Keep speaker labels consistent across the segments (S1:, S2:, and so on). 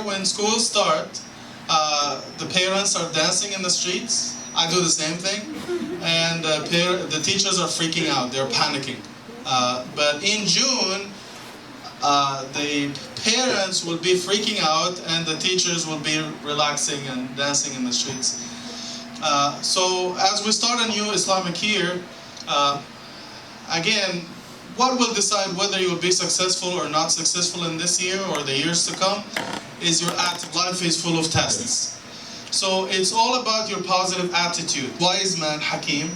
S1: year, when schools start, the parents are dancing in the streets. I do the same thing, and the teachers are freaking out. They're panicking. But in June, the parents will be freaking out, and the teachers will be relaxing and dancing in the streets. So as we start a new Islamic year, again, what will decide whether you will be successful or not successful in this year or the years to come is your attitude. Life is full of tests. So it's all about your positive attitude. Wise man, Hakim,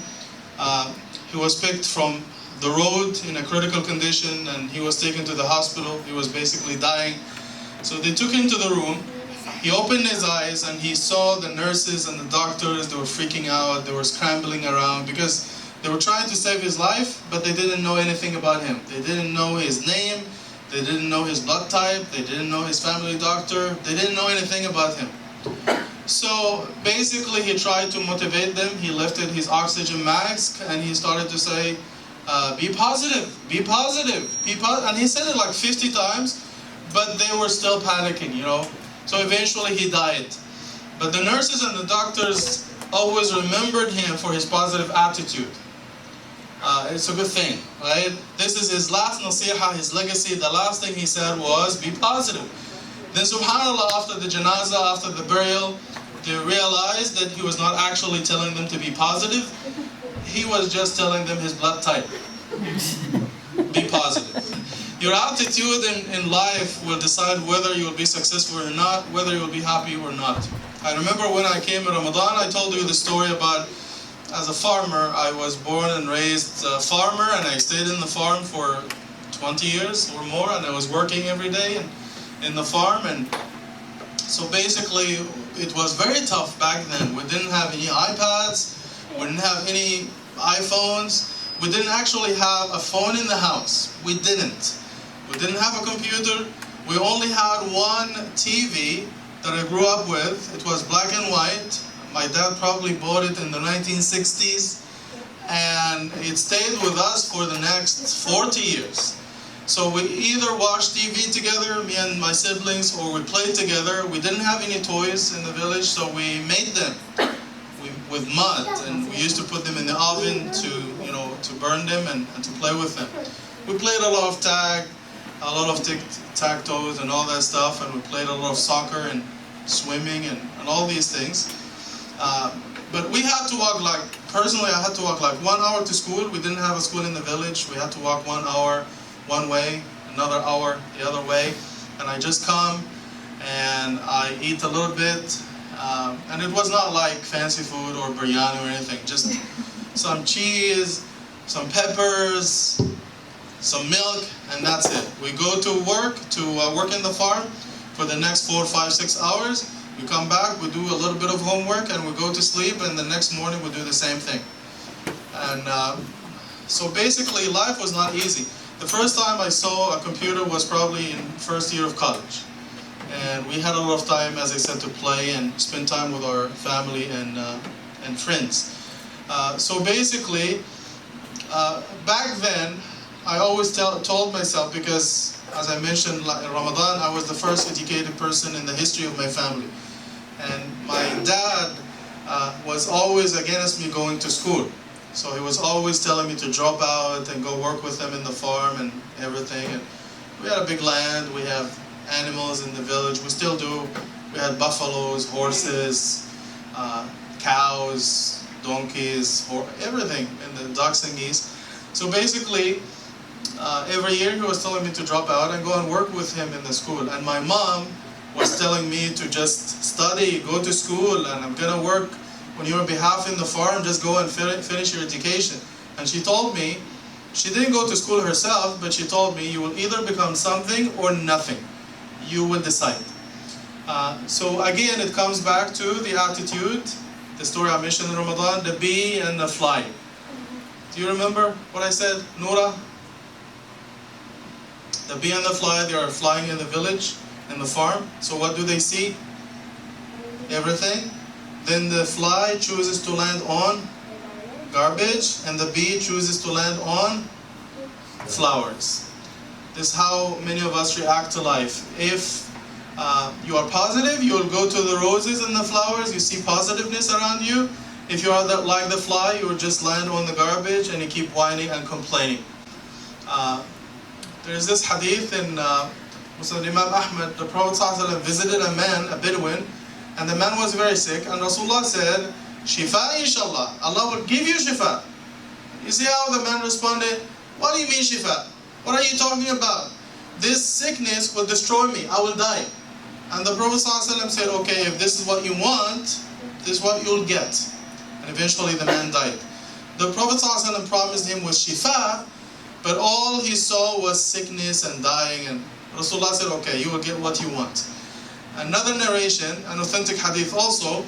S1: he was picked from the road in a critical condition, and he was taken to the hospital. He was basically dying. So they took him to the room. He opened his eyes and he saw the nurses and the doctors. They were freaking out. They were scrambling around because they were trying to save his life, but they didn't know anything about him. They didn't know his name. They didn't know his blood type. They didn't know his family doctor. They didn't know anything about him. So basically he tried to motivate them. He lifted his oxygen mask and he started to say, be positive, be positive, be positive. And he said it like 50 times, but they were still panicking, you know. So eventually he died. But the nurses and the doctors always remembered him for his positive attitude. It's a good thing, right? This is his last nasiha, his legacy. The last thing he said was, be positive. Then subhanAllah, after the janazah, after the burial, they realized that he was not actually telling them to be positive. He was just telling them his blood type. Be positive. Your attitude in life will decide whether you will be successful or not, whether you will be happy or not. I remember when I came in Ramadan, I told you the story about, as a farmer, I was born and raised a farmer, and I stayed in the farm for 20 years or more, and I was working every day in the farm. And so basically, it was very tough back then. We didn't have any iPads, we didn't have any iPhones, we didn't actually have a phone in the house. We didn't. We didn't have a computer. We only had one TV that I grew up with. It was black and white. My dad probably bought it in the 1960s, and it stayed with us for the next 40 years. So we either watched TV together, me and my siblings, or we played together. We didn't have any toys in the village, so we made them with mud, and we used to put them in the oven to burn them and to play with them. We played a lot of tag, a lot of tic-tac-toes and all that stuff, and we played a lot of soccer and swimming and all these things. But we had to walk, like, personally I had to walk like 1 hour to school. We didn't have a school in the village. We had to walk 1 hour one way, another hour the other way. And I just come and I eat a little bit. And it was not like fancy food or biryani or anything, just some cheese, some peppers, some milk, and that's it. We go to work in the farm for the next 4, 5, 6 hours. We come back, we do a little bit of homework, and we go to sleep, and the next morning we do the same thing. And so basically life was not easy. The first time I saw a computer was probably in first year of college. And we had a lot of time, as I said, to play and spend time with our family and friends. So basically, back then, I always told myself, because as I mentioned, in Ramadan, I was the first educated person in the history of my family. And my dad was always against me going to school. So he was always telling me to drop out and go work with them in the farm and everything. And we had a big land, we have animals in the village, we still do. We had buffaloes, horses, cows, donkeys, everything, and the ducks and geese. So basically, every year he was telling me to drop out and go and work with him in the school. And my mom was telling me to just study, go to school, and I'm gonna work on your behalf in the farm, just go and finish your education. And she told me, she didn't go to school herself, but she told me, you will either become something or nothing. You will decide. So again, it comes back to the attitude, the story I mentioned in Ramadan, the bee and the fly. Do you remember what I said, Noura? The bee and the fly, they are flying in the village, in the farm. So what do they see? Everything. Then the fly chooses to land on garbage, and the bee chooses to land on flowers. This is how many of us react to life. If You are positive, you will go to the roses and the flowers, you see positiveness around you. If you are like the fly, you will just land on the garbage and you keep whining and complaining. There's this hadith in Muslim Imam Ahmad. The Prophet ﷺ visited a man, a Bedouin, and the man was very sick, and Rasulullah said, Shifa inshallah, Allah will give you shifa. You see how the man responded? What do you mean shifa? What are you talking about? This sickness will destroy me, I will die. And the Prophet ﷺ said, okay, if this is what you want, this is what you'll get. And eventually the man died. The Prophet ﷺ promised him with shifa, but all he saw was sickness and dying, and Rasulullah said, okay, you will get what you want. Another narration, an authentic hadith also,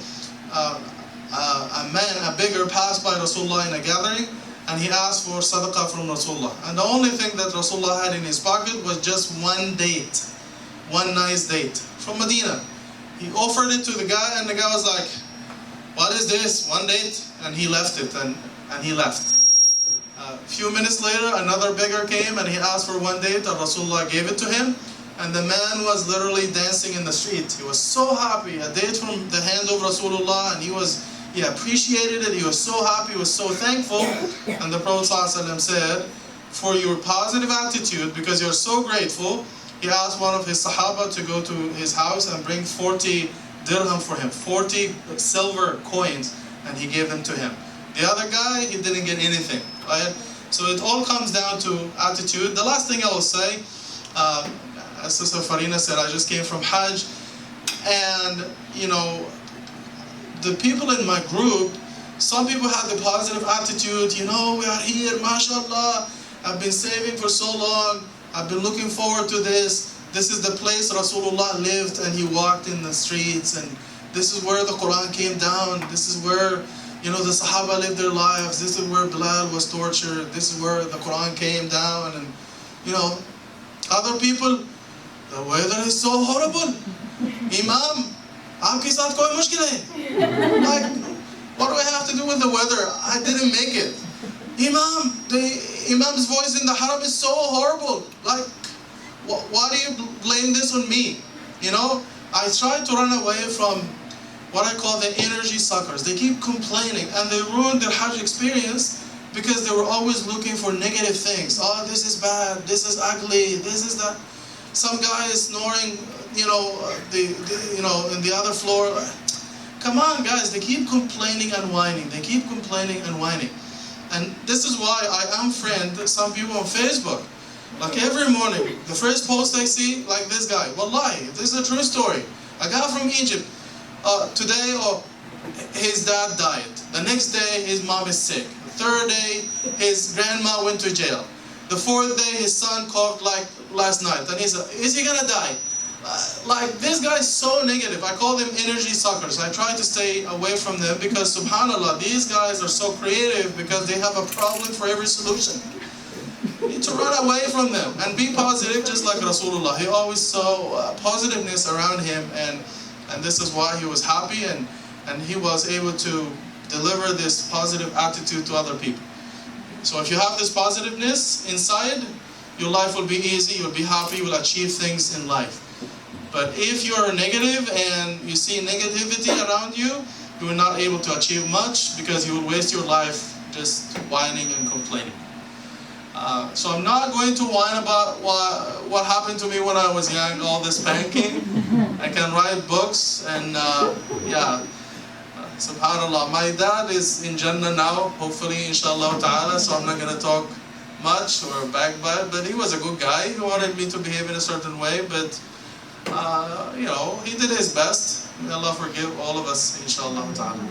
S1: a man, a beggar, passed by Rasulullah in a gathering, and he asked for sadaqah from Rasulullah. And the only thing that Rasulullah had in his pocket was just one date, one nice date from Medina. He offered it to the guy, and the guy was like, what is this, one date? And he left it, and he left. A few minutes later, another beggar came, and he asked for one date, and Rasulullah gave it to him. And the man was literally dancing in the street. He was so happy, a date from the hand of Rasulullah, and he appreciated it, he was so happy, he was so thankful. And the Prophet ﷺ said, for your positive attitude, because you're so grateful, he asked one of his Sahaba to go to his house and bring 40 dirham for him, 40 silver coins, and he gave them to him. The other guy, he didn't get anything, right? So it all comes down to attitude. The last thing I will say, as Sister Farina said, I just came from Hajj, and the people in my group, some people had the positive attitude, we are here, mashallah, I've been saving for so long, I've been looking forward to this is the place Rasulullah lived, and he walked in the streets, and this is where the Quran came down, this is where the Sahaba lived their lives, this is where Bilal was tortured, this is where the Quran came down, and other people, the weather is so horrible. Imam, aapke saath koi mushkil hai? Like, what do I have to do with the weather? I didn't make it. Imam, the Imam's voice in the haram is so horrible. Like, why do you blame this on me? I try to run away from what I call the energy suckers. They keep complaining, and they ruin their Hajj experience because they were always looking for negative things. Oh, this is bad, this is ugly, this is that. Some guy is snoring, in the other floor. Come on, guys, they keep complaining and whining. They keep complaining and whining. And this is why I unfriend some people on Facebook. Like every morning, the first post I see, like this guy, wallahi, this is a true story. A guy from Egypt, today, his dad died. The next day, his mom is sick. The third day, his grandma went to jail. The fourth day, his son coughed like last night, and he said, is he gonna die? Like, this guy is so negative. I call them energy suckers. I try to stay away from them because, subhanAllah, these guys are so creative because they have a problem for every solution. You need to run away from them and be positive, just like Rasulullah. He always saw positiveness around him, and this is why he was happy, and he was able to deliver this positive attitude to other people. So if you have this positiveness inside, your life will be easy, you'll be happy, you'll achieve things in life. But if you're negative and you see negativity around you, you are not able to achieve much because you will waste your life just whining and complaining. So I'm not going to whine about what happened to me when I was young, all this spanking. I can write books, and subhanAllah, my dad is in Jannah now, hopefully, inshallah ta'ala, so I'm not going to talk much or backbite, but he was a good guy. He wanted me to behave in a certain way, but he did his best. May Allah forgive all of us, inshallah ta'ala.